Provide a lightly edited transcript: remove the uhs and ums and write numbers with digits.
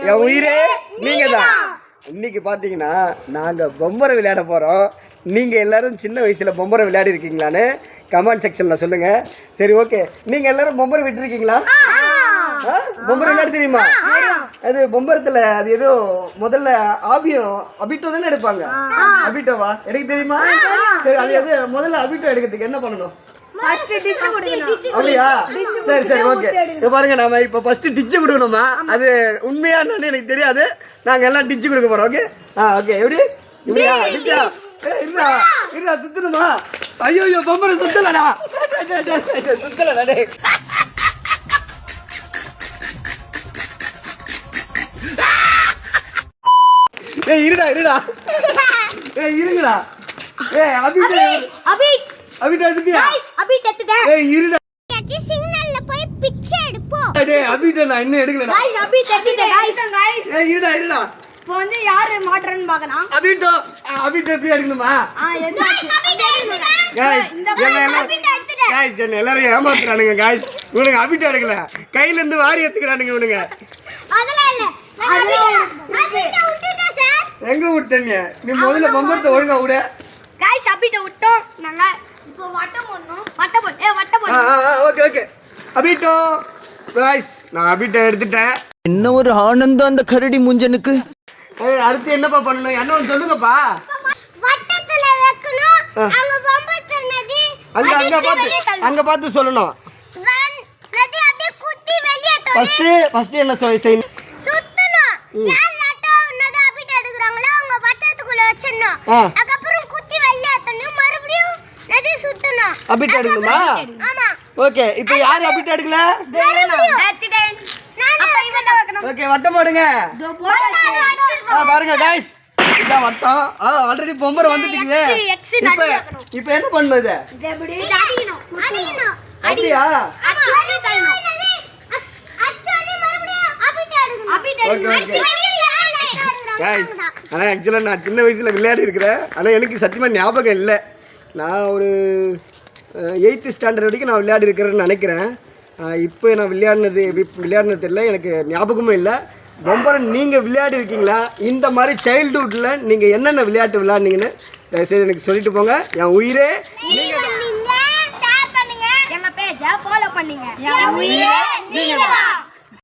என் உயிரே நீங்க தான். இன்னைக்கு பார்த்தீங்கன்னா நாங்கள் பொம்பரை விளையாட போகிறோம். நீங்கள் எல்லாரும் சின்ன வயசில் பொம்பரை விளையாடி இருக்கீங்களான்னு கமெண்ட் செக்ஷனில் சொல்லுங்கள். சரி, ஓகே. நீங்கள் எல்லாரும் பொம்பரை விட்டுருக்கீங்களா? பொம்பரை விளையாட தெரியுமா? அது பொம்பரத்தில் அது ஏதோ முதல்ல அபிட்டோ தானே எடுப்பாங்க. அபிட்டோவா எடுக்க தெரியுமா? சரி, அது எது முதல்ல அபிட்டோ எடுக்கிறதுக்கு என்ன பண்ணணும்? அப்படியா? சரி சரி, ஓகே. இப்போ பாருங்க, நாம இப்போ ஃபர்ஸ்ட் டிச்சு கொடுக்கணுமா? அது உண்மையானு எனக்கு தெரியாது. நாங்கள் எல்லாம் டிச்சு கொடுக்க போகிறோம். ஓகே. ஓகே. எப்படி இப்படியா? டிச்சா இருடா சுத்தணுமா? ஐயோ பொம்பரை சுத்தலடா, சுத்தலடா. டே இருடா இருங்கடா. அபிட் எடுத்துட்டியா? அபிட் எடுத்துட்டேன். இருடா. சிக்னல்ல போய் பிச்சை எடுப்போம். அபிட் நான் இன்னும் எடுக்கலடா. அபிட் எடுத்துட்டேன் गाइस. இருடா. இப்போ வந்து யாரு மாட்றன்னு பார்க்கலாம். அபிட் எப்படி எடுக்கணுமா? என்ன எல்லாரும் ஏமாத்துறானுங்க गाइस. இவனுங்க அபிட் எடுக்கல, கையில இருந்து வாரி எடுத்துக்கிறானுங்க இவனுங்க. அதெல்லாம் இல்ல. அபிட் விட்டுட்டேன் சார். எங்க விட்டீங்க? நீ முதல்ல பொம்பரத்தை ஒழுங்கா விடு. गाइस அபிட் விட்டோம். நாங்க இப்போ வட்டம் போடணும். வட்டம் போடு. ஓகே. அபிட்டோ गाइस, நான் அபிட்ட எடுத்துட்டேன். என்ன ஒரு ஆனந்தம் அந்த கரடி முஞ்சனுக்கு. அடுத்து என்னப்பா பண்ணணும்? என்ன சொல்லுங்கப்பா. வட்டத்துல வைக்கணும். அங்க பொம்பத்தை நதி அங்க பார்த்து சொல்லணும். நதி அப்படியே குத்தி வெளிய தள்ளி ஃபர்ஸ்ட் என்ன செய்யணும்? சுத்தணும். யார் நட்டோ நதி அபிட் எடுக்கறாங்களோ அவங்க வட்டத்துக்குள்ள வச்சணும். அதுக்கப்புறம் குத்தி வெளிய தள்ளி மறுபடியும் நதி சுத்தணும். அபிட் எடுக்கணுமா? ஆமா. ஓகே. இப்போ யார் அபிட் எடுக்கல? ஓகே, வட்டம் போடுங்க. பாருங்க गाइस, இதான் வட்டம். ஆல்ரெடி பொம்பரை வந்துட்டீங்க. இப்போ என்ன பண்ணணும்? இத அடிக்கணும். அப்படியா? அச்சோலி மறுபடியும் அபிட் எடுக்கணும். गाइस, ஆனால் ஆக்சுவலாக நான் சின்ன வயசில் விளையாடி இருக்கிறேன். ஆனால் எனக்கு சத்தியமாக ஞாபகம் இல்லை. நான் ஒரு 8th ஸ்டாண்டர்ட் வரைக்கும் நான் விளையாடி இருக்கிறேன்னு நினைக்கிறேன். இப்போ நான் விளையாடினது தெரியல, எனக்கு ஞாபகமும் இல்லை. பொம்பரை நீங்கள் விளையாடி இருக்கீங்களா? இந்த மாதிரி சைல்டுஹுட்டில் நீங்கள் என்னென்ன விளையாட்டு விளையாடுனீங்கன்னு தயவுசெய்து எனக்கு சொல்லிட்டு போங்க. என் உயிரே நீங்கள் ஷேர் பண்ணுங்க. எங்க பேஜை ஃபாலோ பண்ணுங்க. என் உயிரே நீங்க தான்.